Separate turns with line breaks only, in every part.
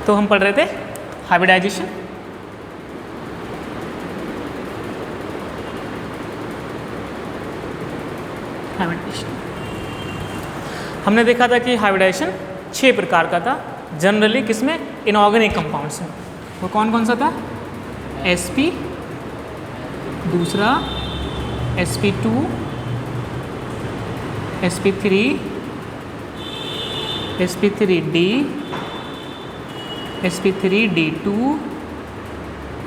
तो हम पढ़ रहे थे हाइब्रिडाइजेशन। हमने देखा था कि हाइब्रिडाइजेशन 6 प्रकार का था जनरली, किसमें? इनऑर्गेनिक कंपाउंड्स में। वो कौन कौन सा था? sp, दूसरा sp2, sp3, sp3d, sp3d2,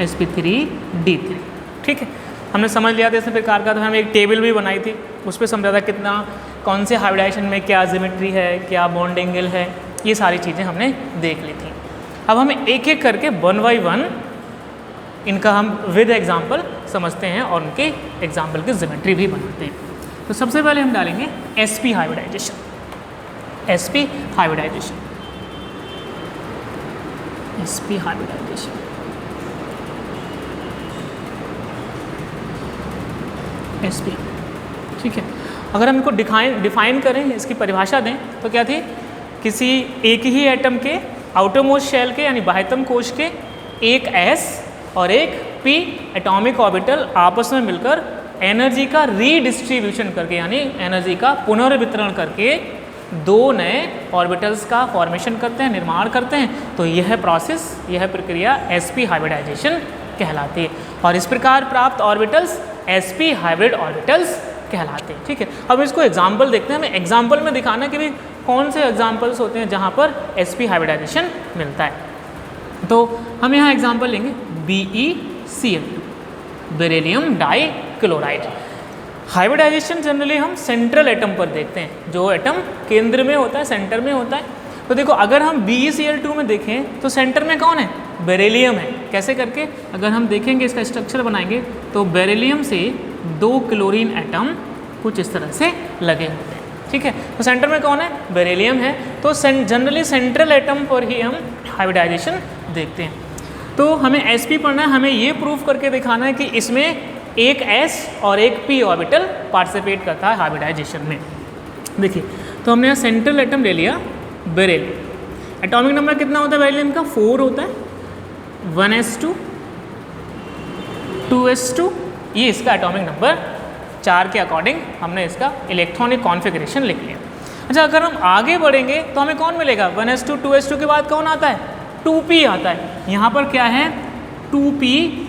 sp3d3। ठीक है, हमने समझ लिया था इस प्रकार का। तो हमने एक टेबल भी बनाई थी, उस पर समझा था कितना कौन से हाइब्रिडाइजेशन में क्या ज्योमेट्री है, क्या बॉन्ड एंगल है, ये सारी चीज़ें हमने देख ली थी। अब हमें एक एक करके 1 बाय 1 इनका हम विद एग्जाम्पल समझते हैं और उनके एग्जाम्पल की ज्योमेट्री भी बनाते हैं। तो सबसे पहले हम डालेंगे sp hybridisation. sp hybridisation, sp hybridisation. sp, ठीक है। अगर हम इनको डिफाइन करें, इसकी परिभाषा दें तो क्या थी? किसी एक ही एटम के आउटरमोस्ट शेल के यानी बाह्यतम कोश के एक s और एक p एटॉमिक ऑर्बिटल आपस में मिलकर एनर्जी का रीडिस्ट्रीब्यूशन करके यानी एनर्जी का पुनर्वितरण करके 2 नए ऑर्बिटल्स का फॉर्मेशन करते हैं, निर्माण करते हैं। तो यह प्रोसेस, यह प्रक्रिया sp हाइब्रिडाइजेशन कहलाती है। और इस प्रकार प्राप्त ऑर्बिटल्स sp हाइब्रिड ऑर्बिटल्स कहलाते हैं। ठीक है, अब इसको एग्जाम्पल देखते हैं। हमें एग्जाम्पल में दिखाना कि भी कौन से एग्जाम्पल्स होते हैं जहाँ पर sp हाइब्रिडाइजेशन मिलता है। तो हम यहाँ एग्जाम्पल लेंगे BeCl2, beryllium dichloride. Hybridisation generally हम सेंट्रल एटम पर देखते हैं, जो एटम केंद्र में होता है, सेंटर में होता है। तो देखो, अगर हम BeCl2 में देखें तो सेंटर में कौन है? बेरिलियम है। कैसे करके? अगर हम देखेंगे, इसका स्ट्रक्चर बनाएंगे तो बेरिलियम से 2 क्लोरीन एटम कुछ इस तरह से लगे होते हैं। ठीक है, तो सेंटर में कौन है? बेरिलियम है। तो जनरली सेंट्रल एटम पर ही हम हाइब्रिडाइजेशन देखते हैं। तो हमें sp पढ़ना है, हमें ये प्रूफ करके दिखाना है कि इसमें एक s और एक p ऑर्बिटल पार्टिसिपेट करता है हाइब्रिडाइजेशन में। देखिए, तो हमने यहाँ सेंट्रल एटम ले लिया बेरिलियम। एटॉमिक नंबर कितना होता है बेरिलियम का? 4 होता है। 1s2, 2s2, ये इसका एटॉमिक नंबर। 4 के अकॉर्डिंग हमने इसका इलेक्ट्रॉनिक कॉन्फ़िगरेशन लिख लिया। अच्छा, अगर हम आगे बढ़ेंगे तो हमें कौन मिलेगा? 1s2, 2s2 के बाद कौन आता है? 2p आता है। यहाँ पर क्या है? 2p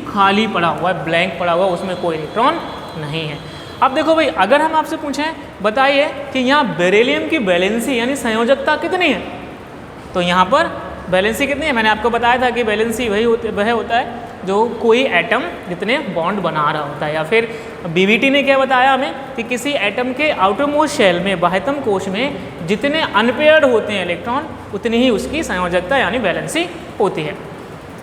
खाली पड़ा हुआ है, ब्लैंक पड़ा हुआ है, उसमें कोई इलेक्ट्रॉन नहीं है। अब देखो भाई, अगर हम आपसे पूछें बताइए कि यहाँ बेरिलियम की वैलेंसी यानी संयोजकता कितनी है, तो यहाँ पर वैलेंसी कितनी है? मैंने आपको बताया था कि वैलेंसी वह होता है जो कोई एटम जितने बॉन्ड बना रहा होता है। या फिर BBT ने क्या बताया हमें कि किसी एटम के आउटरमोस्ट शेल में, बाह्यतम कोश में जितने अनपेयर्ड होते हैं इलेक्ट्रॉन, उतनी ही उसकी संयोजकता यानी वैलेंसी होती है।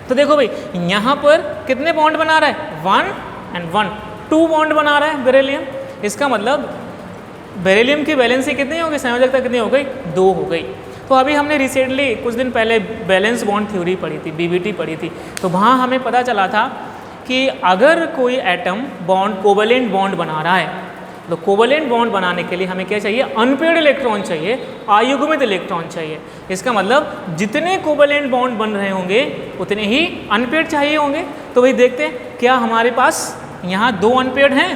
तो देखो भाई, यहाँ पर कितने बॉन्ड बना रहा है? 1 and 1, 2 बॉन्ड बना रहा है बेरिलियम। इसका मतलब बेरिलियम की वैलेंसी कितनी हो गई, संयोजकता कितनी हो गई? 2 हो गई। तो अभी हमने रिसेंटली कुछ दिन पहले बैलेंस बॉन्ड थ्योरी पढ़ी थी, BBT पढ़ी थी। तो वहाँ हमें पता चला था कि अगर कोई एटम बॉन्ड कोवेलेंट बॉन्ड बना रहा है, तो कोवेलेंट बॉन्ड बनाने के लिए हमें क्या चाहिए? अनपेयर्ड इलेक्ट्रॉन चाहिए, अयुग्मित इलेक्ट्रॉन चाहिए। इसका मतलब जितने कोवेलेंट बॉन्ड बन रहे होंगे उतने ही अनपेयर्ड चाहिए होंगे। तो वही देखते हैं, क्या हमारे पास यहाँ 2 अनपेयर्ड हैं।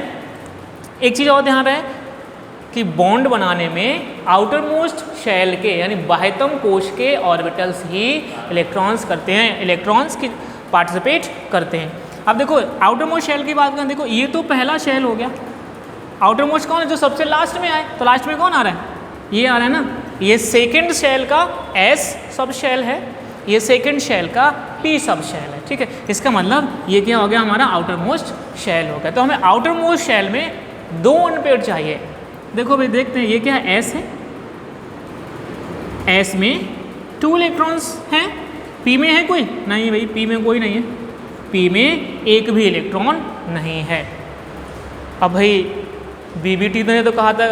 एक चीज़ और ध्यान रहे कि बॉन्ड बनाने में आउटर मोस्ट शेल के यानी बाह्यतम कोश के ऑर्बिटल्स ही इलेक्ट्रॉन्स करते हैं, इलेक्ट्रॉन्स की पार्टिसिपेट करते हैं। अब देखो, आउटर मोस्ट शेल की बात करें, देखो ये तो पहला शेल हो गया। आउटर मोस्ट कौन है? जो सबसे लास्ट में आए। तो लास्ट में कौन आ रहा है? ये आ रहा है ना, ये सेकेंड शेल का S सब शेल है, ये सेकेंड शेल का P सब शेल है। ठीक है, इसका मतलब ये क्या हो गया? हमारा आउटर मोस्ट शेल हो गया। तो हमें आउटर मोस्ट शेल में 2 अनपेयर्ड चाहिए। देखो भाई, देखते हैं ये क्या है? S है, S में 2 इलेक्ट्रॉन्स हैं। P में है कोई? नहीं भाई, P में कोई नहीं है। P में एक भी इलेक्ट्रॉन नहीं है। अब भाई BBT ने तो कहा था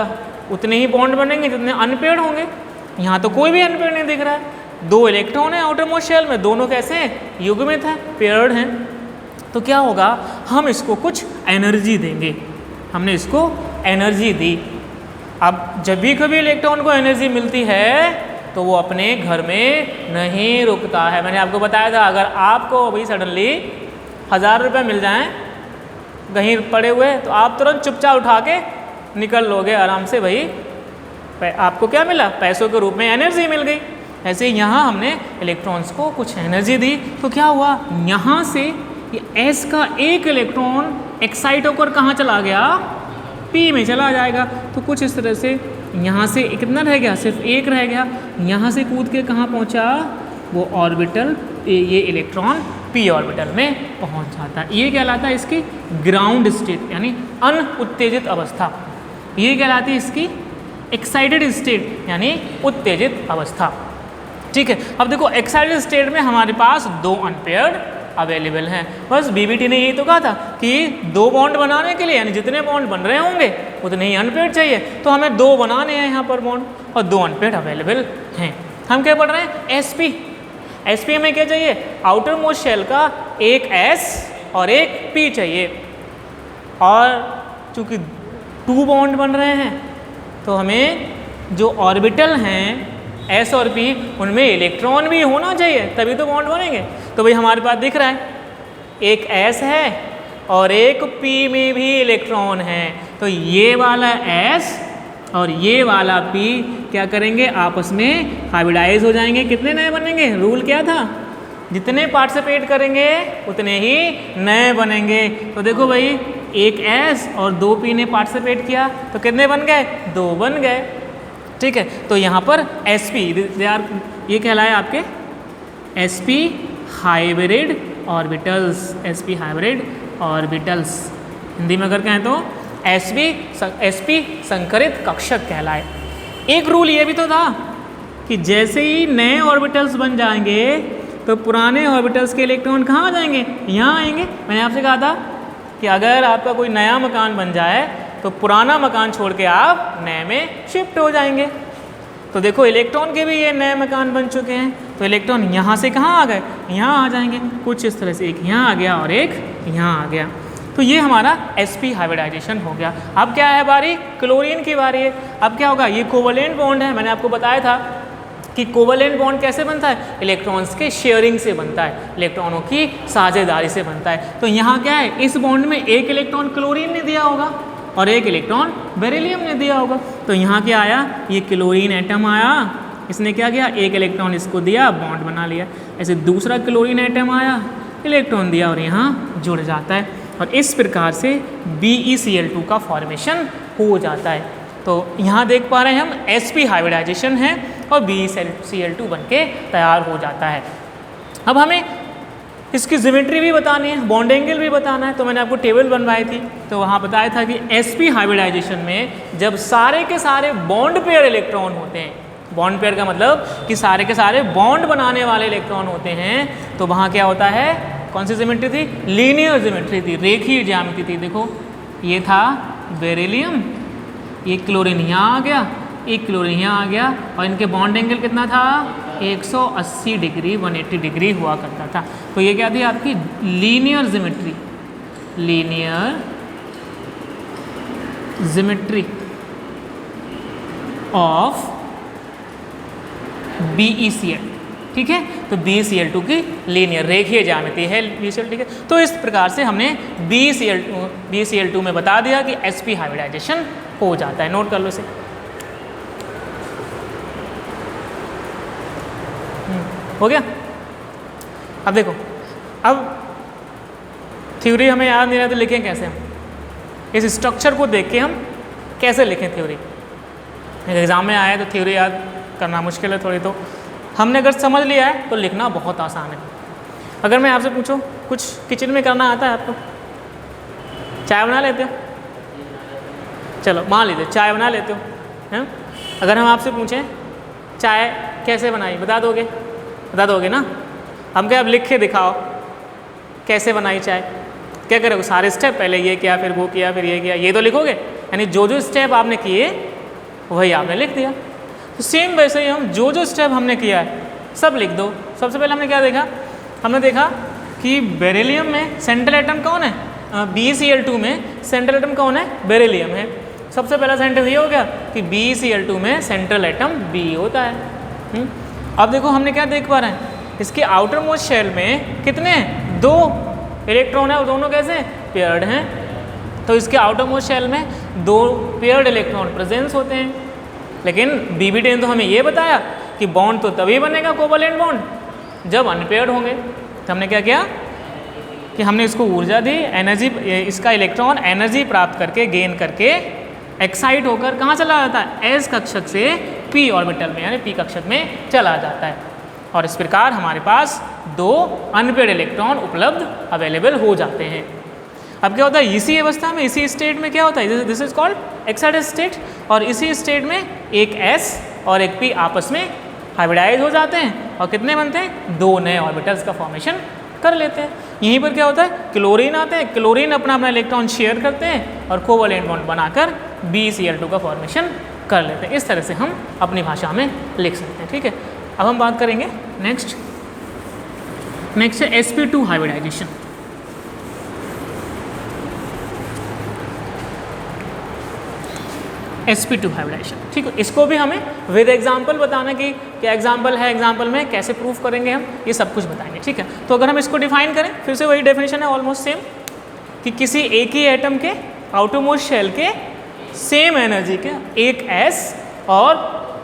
उतने ही बॉन्ड बनेंगे जितने अनपेयर्ड होंगे। यहाँ तो कोई भी अनपेयर्ड नहीं दिख रहा है। 2 इलेक्ट्रॉन है आउटर मोस्ट शेल में, दोनों कैसे हैं? युग्मित हैं, पेयर्ड हैं। तो क्या होगा? हम इसको कुछ एनर्जी देंगे। हमने इसको एनर्जी दी। अब जब भी कभी इलेक्ट्रॉन को एनर्जी मिलती है तो वो अपने घर में नहीं रुकता है। मैंने आपको बताया था अगर आपको अभी सडनली 1000 रुपये मिल जाएं कहीं पड़े हुए तो आप तुरंत चुपचाप उठा के निकल लोगे आराम से, भाई आपको क्या मिला, पैसों के रूप में एनर्जी मिल गई। ऐसे ही यहाँ हमने इलेक्ट्रॉन्स को कुछ एनर्जी दी तो क्या हुआ, यहाँ से ये S का एक इलेक्ट्रॉन एक्साइट होकर कहाँ चला गया, P में चला जाएगा। तो कुछ इस तरह से यहाँ से कितना रह गया, सिर्फ एक रह गया। यहाँ से कूद के कहाँ पहुँचा, वो ऑर्बिटल, ये इलेक्ट्रॉन P ऑर्बिटल में पहुँच जाता है। ये कहलाता है इसकी ग्राउंड स्टेट यानी अनउत्तेजित अवस्था। ये कहलाती है इसकी एक्साइटेड स्टेट यानी उत्तेजित अवस्था। ठीक है, अब देखो एक्साइटेड स्टेट में हमारे पास 2 अनपेयर्ड अवेलेबल हैं। बस बीबीटी ने यही तो कहा था कि 2 बॉन्ड बनाने के लिए यानी जितने बॉन्ड बन रहे होंगे उतने ही अनपेयर्ड चाहिए, तो हमें 2 बनाने हैं यहाँ पर बॉन्ड और 2 अनपेयर्ड अवेलेबल हैं। हम क्या पढ़ रहे हैं, sp। sp में क्या चाहिए, आउटर मोस्ट शेल का एक s और एक p चाहिए। और चूँकि 2 बॉन्ड बन रहे हैं तो हमें जो ऑर्बिटल हैं S और P उनमें इलेक्ट्रॉन भी होना चाहिए तभी तो बॉन्ड बनेंगे। तो भाई हमारे पास दिख रहा है एक S है और एक P में भी इलेक्ट्रॉन है, तो ये वाला S और ये वाला P क्या करेंगे, आपस में हाइब्रिडाइज हो जाएंगे। कितने नए बनेंगे, रूल क्या था, जितने पार्टिसिपेट करेंगे उतने ही नए बनेंगे। तो देखो भाई एक S और 2 P ने पार्टिसिपेट किया तो कितने बन गए, 2 बन गए। ठीक है, तो यहाँ पर sp ये कहलाए आपके sp hybrid orbitals, sp hybrid orbitals. Hindi में अगर कहें तो sp संकरित कक्षक कहलाए। एक रूल ये भी तो था कि जैसे ही नए ऑर्बिटल्स बन जाएंगे तो पुराने ऑर्बिटल्स के इलेक्ट्रॉन कहाँ आ जाएंगे, यहाँ आएंगे। मैंने आपसे कहा था कि अगर आपका कोई नया मकान बन जाए तो पुराना मकान छोड़ के आप नए में शिफ्ट हो जाएंगे। तो देखो इलेक्ट्रॉन के भी ये नए मकान बन चुके हैं, तो इलेक्ट्रॉन यहाँ से कहाँ आ गए, यहाँ आ जाएंगे। कुछ इस तरह से एक यहाँ आ गया और एक यहाँ आ गया। तो ये हमारा sp हाइब्रिडाइजेशन हो गया। अब क्या है बारी, क्लोरीन की बारी है। अब क्या होगा, ये कोवलेंट बॉन्ड है। मैंने आपको बताया था कि कोवलेंट बॉन्ड कैसे बनता है, इलेक्ट्रॉन्स के शेयरिंग से बनता है, इलेक्ट्रॉनों की साझेदारी से बनता है। तो यहाँ क्या है, इस बॉन्ड में एक इलेक्ट्रॉन क्लोरीन ने दिया होगा और एक इलेक्ट्रॉन बेरिलियम ने दिया होगा। तो यहाँ क्या आया, ये क्लोरीन एटम आया, इसने क्या किया, एक इलेक्ट्रॉन इसको दिया, बॉन्ड बना लिया। ऐसे दूसरा क्लोरीन एटम आया, इलेक्ट्रॉन दिया और यहाँ जुड़ जाता है। और इस प्रकार से BeCl2 का फॉर्मेशन हो जाता है। तो यहाँ देख पा रहे हैं हम sp हाइब्रिडाइजेशन है और BeCl2 बन के तैयार हो जाता है। अब हमें इसकी ज्योमेट्री भी बतानी है, बॉन्ड एंगल भी बताना है। तो मैंने आपको टेबल बनवाई थी, तो वहाँ बताया था कि sp हाइब्रिडाइजेशन में जब सारे के सारे बॉन्ड पेयर इलेक्ट्रॉन होते हैं, बॉन्ड पेयर का मतलब कि सारे के सारे बॉन्ड बनाने वाले इलेक्ट्रॉन होते हैं, तो वहाँ क्या होता है, कौन सी ज्योमेट्री थी, लीनियर ज्योमेट्री थी, रेखीय ज्यामिति थी। देखो ये था बेरिलियम, ये क्लोरीन यहाँ आ गया, एक क्लोरीन यहाँ आ गया और इनके बॉन्ड एंगल कितना था, 180 डिग्री 180 डिग्री हुआ करता था। तो ये क्या थी आपकी linear geometry, linear geometry of BeCl। ठीक है, तो BeCl2 की लीनियर रेखीय ज्यामिति है BeCl। ठीक है, तो इस प्रकार से हमने BeCl2 में बता दिया कि sp हाइब्रिडाइजेशन हो जाता है। नोट कर लो इसे। हो गया। अब देखो, अब थ्योरी हमें याद नहीं रहा तो लिखें कैसे हम, इस स्ट्रक्चर को देख के हम कैसे लिखें थ्योरी। एग्जाम में आया तो थ्योरी याद करना मुश्किल है थोड़ी, तो हमने अगर समझ लिया है तो लिखना बहुत आसान है। अगर मैं आपसे पूछूं कुछ किचन में करना आता है आपको, चाय बना लेते हो, चलो मान लीजिए चाय बना लेते हो हैं। अगर हम आपसे पूछें चाय कैसे बनाई, बता दोगे, बता दोगे ना। हम क्या, अब लिख के दिखाओ कैसे बनाई चाय, क्या करोगे, सारे स्टेप, पहले ये किया फिर वो किया फिर ये किया, ये तो लिखोगे। यानी जो जो स्टेप आपने किए वही आपने लिख दिया। तो सेम वैसे ही हम जो जो स्टेप हमने किया है सब लिख दो। सबसे पहले हमने क्या देखा, हमने देखा कि बेरिलियम में सेंट्रल एटम कौन है, BeCl2 में सेंट्रल एटम कौन है, बेरिलियम है। सबसे पहला सेंटेंस ये हो गया कि BeCl2 में सेंट्रल एटम B होता है। अब देखो हमने क्या देख पा रहे हैं, इसके आउटर मोस्ट शेल में कितने हैं, 2 इलेक्ट्रॉन है और दोनों कैसे पेयर्ड हैं। तो इसके आउटर मोस्ट शेल में 2 पेयर्ड इलेक्ट्रॉन प्रेजेंस होते हैं। लेकिन BBT ने तो हमें ये बताया कि बॉन्ड तो तभी बनेगा कोवैलेंट बॉन्ड जब अनपेयर्ड होंगे। तो हमने क्या किया कि हमने इसको ऊर्जा दी, एनर्जी, इसका इलेक्ट्रॉन एनर्जी प्राप्त करके गेन करके एक्साइट होकर कहाँ चला जाता है, S कक्षक से P ऑर्बिटल में यानी P कक्षक में चला जाता है। और इस प्रकार हमारे पास 2 अनपेयर्ड इलेक्ट्रॉन उपलब्ध अवेलेबल हो जाते हैं। अब क्या होता है, इसी अवस्था में, इसी स्टेट में क्या होता है, this is called excited state. और इसी स्टेट में एक S और एक P आपस में हाइब्रिडाइज हो जाते हैं और कितने बनते हैं, 2 नए ऑर्बिटल्स का फॉर्मेशन कर लेते हैं। यहीं पर क्या होता है, क्लोरीन आते हैं, क्लोरीन अपना अपना इलेक्ट्रॉन शेयर करते हैं और कोवैलेंट बॉन्ड बनाकर BCl2 का फॉर्मेशन कर लेते हैं। इस तरह से हम अपनी भाषा में लिख सकते हैं। ठीक है, अब हम बात करेंगे नेक्स्ट है sp2 हाइब्रिडाइजेशन। sp2 हाइब्रिडाइजेशन, ठीक है, इसको भी हमें विद एग्जाम्पल बताना कि क्या एग्जाम्पल है, एग्जाम्पल में कैसे प्रूफ करेंगे हम, ये सब कुछ बताएंगे। ठीक है, तो अगर हम इसको डिफाइन करें, फिर से वही डेफिनेशन है ऑलमोस्ट सेम, कि किसी एक ही एटम के आउटरमोस्ट शेल के सेम एनर्जी के एक S और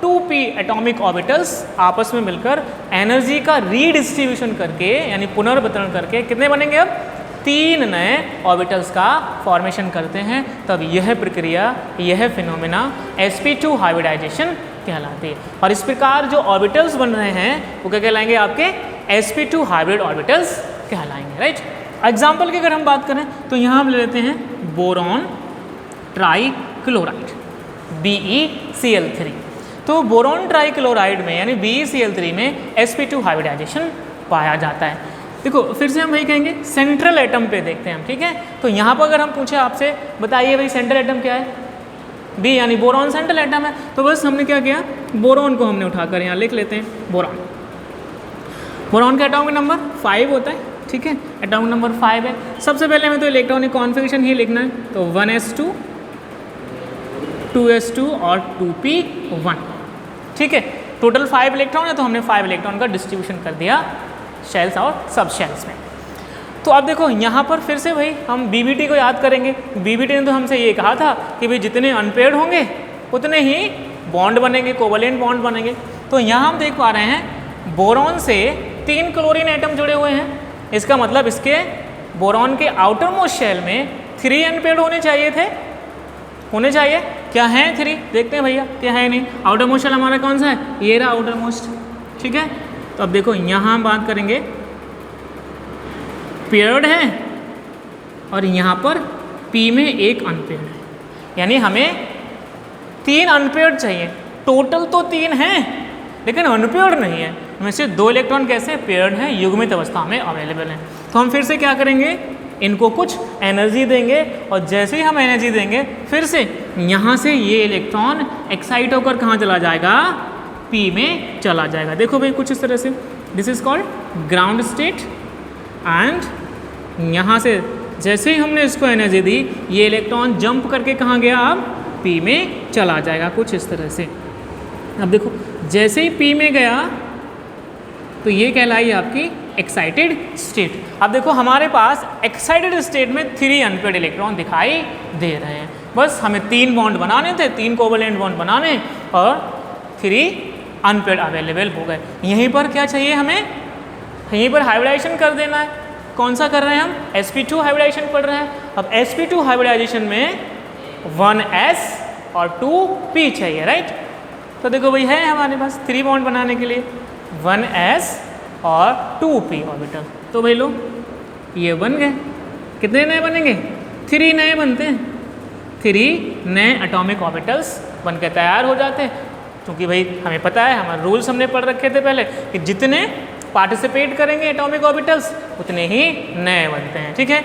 2p एटॉमिक ऑर्बिटल्स आपस में मिलकर एनर्जी का रीडिस्ट्रीब्यूशन करके यानी पुनर्वितरण करके कितने बनेंगे, अब 3 नए ऑर्बिटल्स का फॉर्मेशन करते हैं। तब यह प्रक्रिया, यह फिनोमेना sp2 हाइब्रिडाइजेशन कहलाती है। और इस प्रकार जो ऑर्बिटल्स बन रहे हैं वो क्या कहलाएंगे, आपके sp2 हाइब्रिड ऑर्बिटल्स कहलाएंगे। राइट, एग्जाम्पल की अगर हम बात करें तो यहाँ हम ले लेते हैं बोरॉन ट्राइक्लोराइड BeCl3। तो बोरॉन ट्राइक्लोराइड में यानी BeCl3 में sp2 हाइब्रिडाइजेशन पाया जाता है। देखो फिर से हम वही कहेंगे, सेंट्रल एटम पे देखते हैं हम। ठीक है, तो यहाँ पर अगर हम पूछे आपसे, बताइए भाई सेंट्रल एटम क्या है, B यानी बोरॉन सेंट्रल एटम है। तो बस हमने क्या किया, बोरॉन को हमने उठाकर यहाँ लिख लेते हैं बोरॉन। बोरॉन का एटॉमिक नंबर 5 होता है। ठीक है, एटॉमिक नंबर 5 है। सबसे पहले हमें तो इलेक्ट्रॉनिक कॉन्फ़िगरेशन ही लिखना है, तो 1s2 2s2 और 2p1। ठीक है, टोटल 5 इलेक्ट्रॉन है, तो हमने 5 इलेक्ट्रॉन का डिस्ट्रीब्यूशन कर दिया शेल्स और सब शेल्स में। तो अब देखो यहाँ पर फिर से भाई हम BBT को याद करेंगे। BBT ने तो हमसे ये कहा था कि भाई जितने अनपेयर्ड होंगे उतने ही बॉन्ड बनेंगे, कोवैलेंट बॉन्ड बनेंगे। तो यहाँ हम देख पा रहे हैं बोरॉन से 3 क्लोरीन एटम जुड़े हुए हैं। इसका मतलब इसके बोरॉन के आउटर मोस्ट शेल में 3 अनपेयर्ड होने चाहिए थे, होने चाहिए। क्या है 3, देखते हैं भैया, क्या है नहीं। आउटर मोस्ट शेल हमारा कौन सा है, ये रहा आउटर मोस्ट। ठीक है, तो अब देखो यहाँ हम बात करेंगे पेयर्ड है और यहाँ पर P में एक अनपेयर्ड है, यानी हमें 3 अनपेयर्ड चाहिए। टोटल तो 3 हैं लेकिन अनपेयर्ड नहीं है, उनमें से 2 इलेक्ट्रॉन कैसे पेयर्ड हैं, युग्मित अवस्था में अवेलेबल हैं। तो हम फिर से क्या करेंगे, इनको कुछ एनर्जी देंगे और जैसे ही हम एनर्जी देंगे फिर से यहाँ से ये इलेक्ट्रॉन एक्साइट होकर कहाँ चला जाएगा, P में चला जाएगा। देखो भाई कुछ इस तरह से, this is called ground state and यहाँ से जैसे ही हमने इसको एनर्जी दी ये इलेक्ट्रॉन जंप करके कहाँ गया, अब P में चला जाएगा कुछ इस तरह से। अब देखो जैसे ही P में गया तो ये कहलाई आपकी एक्साइटेड स्टेट। अब देखो हमारे पास एक्साइटेड स्टेट में 3 अनपेयर्ड इलेक्ट्रॉन दिखाई दे रहे हैं। बस हमें 3 बॉन्ड बनाने थे, 3 कोवैलेंट बॉन्ड बनाने और 3 अनपेयर्ड अवेलेबल हो गए। यहीं पर क्या चाहिए हमें, यहीं पर हाइब्रिडाइजेशन कर देना है। कौन सा कर रहे हैं हम, sp2 हाइब्रिडाइजेशन पढ़ रहे हैं। अब sp2 हाइब्रिडाइजेशन में 1s और 2p चाहिए, राइट। तो देखो भाई है हमारे पास 3 बॉन्ड बनाने के लिए 1s और 2p ऑर्बिटल। तो भाई लो ये बन गए, कितने नए बनेंगे, 3 नए बनते हैं। 3 नए एटॉमिक ऑर्बिटल्स बनकर तैयार हो जाते हैं। क्योंकि भाई हमें पता है, हमारे रूल्स हमने पढ़ रखे थे पहले कि जितने पार्टिसिपेट करेंगे एटॉमिक ऑर्बिटल्स उतने ही नए बनते हैं। ठीक है,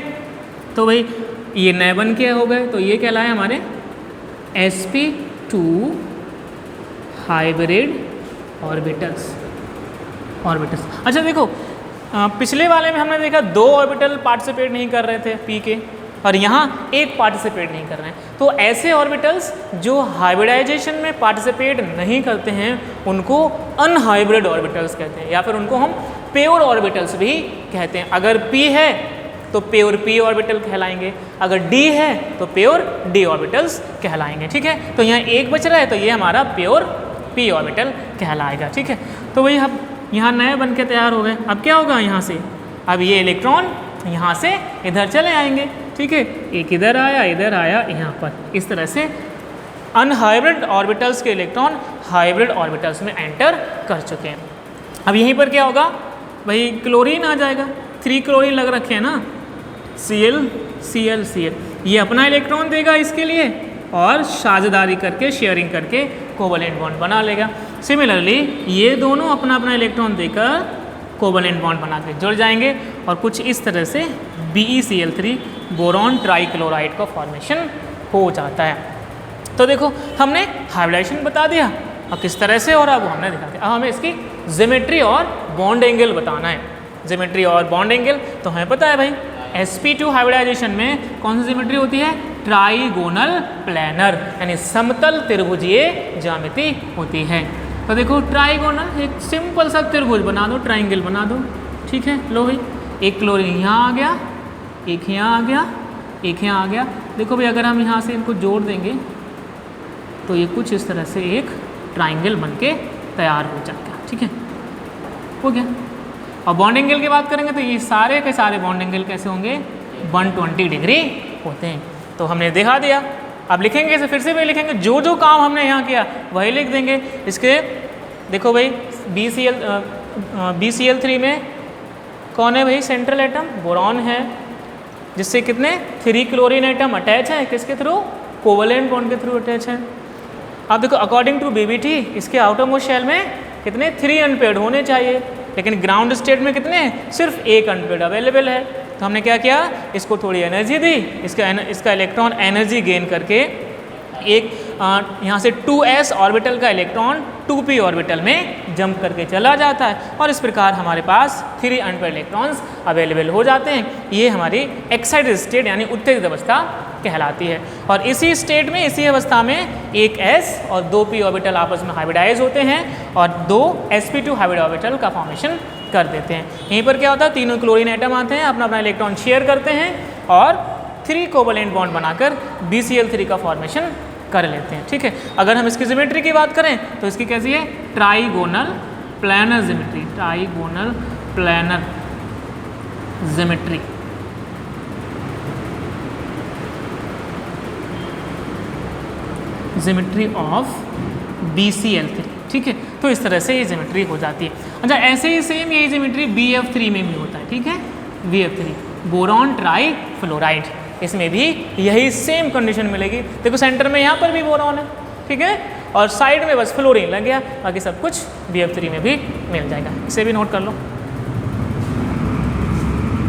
तो भाई ये नए बन के हो गए, तो ये कहलाए हमारे sp2 हाइब्रिड ऑर्बिटल्स। अच्छा देखो पिछले वाले में हमने देखा 2 ऑर्बिटल पार्टिसिपेट नहीं कर रहे थे P के, और यहाँ एक पार्टिसिपेट नहीं कर रहे हैं। तो ऐसे ऑर्बिटल्स जो हाइब्रिडाइजेशन में पार्टिसिपेट नहीं करते हैं उनको अनहाइब्रिड ऑर्बिटल्स कहते हैं, या फिर उनको हम प्योर ऑर्बिटल्स भी कहते हैं। अगर p है तो प्योर p ऑर्बिटल कहलाएंगे, अगर d है तो प्योर d ऑर्बिटल्स कहलाएंगे। ठीक है, तो यहाँ एक बच रहा है तो ये हमारा प्योर p ऑर्बिटल कहलाएगा। ठीक है, तो वही हम यहाँ नए बन के तैयार हो गए। अब क्या होगा यहाँ से, अब ये इलेक्ट्रॉन यहाँ से इधर चले आएंगे। ठीक है, एक इधर आया यहाँ पर, इस तरह से अनहाइब्रिड ऑर्बिटल्स के इलेक्ट्रॉन हाइब्रिड ऑर्बिटल्स में एंटर कर चुके हैं। अब यहीं पर क्या होगा, वही क्लोरीन आ जाएगा, 3 क्लोरीन लग रखे हैं ना, Cl Cl Cl, ये अपना इलेक्ट्रॉन देगा इसके लिए और साझेदारी करके शेयरिंग करके कोवलेंट बॉन्ड बना लेगा। सिमिलरली ये दोनों अपना अपना इलेक्ट्रॉन देकर कोवलेंट बॉन्ड बना के जुड़ जाएंगे और कुछ इस तरह से BeCl3 बोरॉन ट्राइक्लोराइड का फॉर्मेशन हो जाता है। तो देखो हमने हाइब्रिडाइजेशन बता दिया और किस तरह से हो रहा है वो हमने दिखा दिया। अब हमें इसकी ज्योमेट्री और बॉन्ड एंगल बताना है। ज्योमेट्री और बॉन्ड एंगल तो हमें पता है भाई, sp2 हाइब्रिडाइजेशन में कौन सी ज्योमेट्री होती है, ट्राइगोनल प्लैनर, यानी समतल त्रिभुजीय ज्यामिति होती है। तो देखो ट्राइगोनल, एक सिंपल सा त्रिभुज बना दो, ट्राइंगल बना दो। ठीक है, लो भाई, एक क्लोरीन यहाँ आ गया, एक यहाँ आ गया, एक यहाँ आ गया। देखो भाई अगर हम यहाँ से इनको जोड़ देंगे तो ये कुछ इस तरह से एक ट्राइंगल बन के तैयार हो जाएगा। ठीक है, हो गया। और बॉन्ड एंगल की बात करेंगे तो ये सारे के सारे बॉन्ड एंगल कैसे होंगे, 120 डिग्री होते हैं। तो हमने दिखा दिया। अब लिखेंगे इसे, फिर से भी लिखेंगे, जो जो काम हमने यहाँ किया वही लिख देंगे। इसके देखो भाई BeCl3 में कौन है भाई, सेंट्रल एटम बोरॉन है, जिससे कितने 3 क्लोरीन एटम अटैच है, किसके थ्रू, कोवलेंट बॉन्ड के थ्रू अटैच है। अब देखो अकॉर्डिंग टू BBT इसके आउटर मोस्ट शेल में कितने 3 अनपेयर्ड होने चाहिए, लेकिन ग्राउंड स्टेट में कितने, सिर्फ 1 अनपेयर्ड अवेलेबल है। तो हमने क्या किया, इसको थोड़ी एनर्जी दी, इसका इलेक्ट्रॉन एनर्जी गेन करके एक यहाँ से 2s ऑर्बिटल का इलेक्ट्रॉन 2p ऑर्बिटल में जंप करके चला जाता है और इस प्रकार हमारे पास 3 अनपेयर्ड इलेक्ट्रॉन्स अवेलेबल हो जाते हैं। ये हमारी एक्साइटेड स्टेट यानी उत्तेजित अवस्था कहलाती है। और इसी स्टेट में, इसी अवस्था में एक s और 2p ऑर्बिटल आपस में हाइब्रिडाइज होते हैं और 2 sp2 हाइब्रिड ऑर्बिटल का फॉर्मेशन कर देते हैं। यहीं पर क्या होता है, तीनों क्लोरीन एटम आते हैं, अपना अपना इलेक्ट्रॉन शेयर करते हैं और 3 कोवलेंट बॉन्ड बनाकर BeCl3 का फॉर्मेशन कर लेते हैं। ठीक है, अगर हम इसकी ज्योमेट्री की बात करें तो इसकी कैसी है, trigonal planar geometry, trigonal planar geometry. Geometry of BeCl3। ठीक है, तो इस तरह से ये ज्योमेट्री हो जाती है। अच्छा, ऐसे ही सेम यही ज्योमेट्री BF3 में भी होता है। ठीक है, BF3 बोरॉन ट्राइफ्लोराइड, इसमें भी यही सेम कंडीशन मिलेगी। देखो सेंटर में यहाँ पर भी बोरॉन है, ठीक है, और साइड में बस फ्लोरीन लग गया, बाकी सब कुछ BF3 में भी मिल जाएगा। इसे भी नोट कर लो।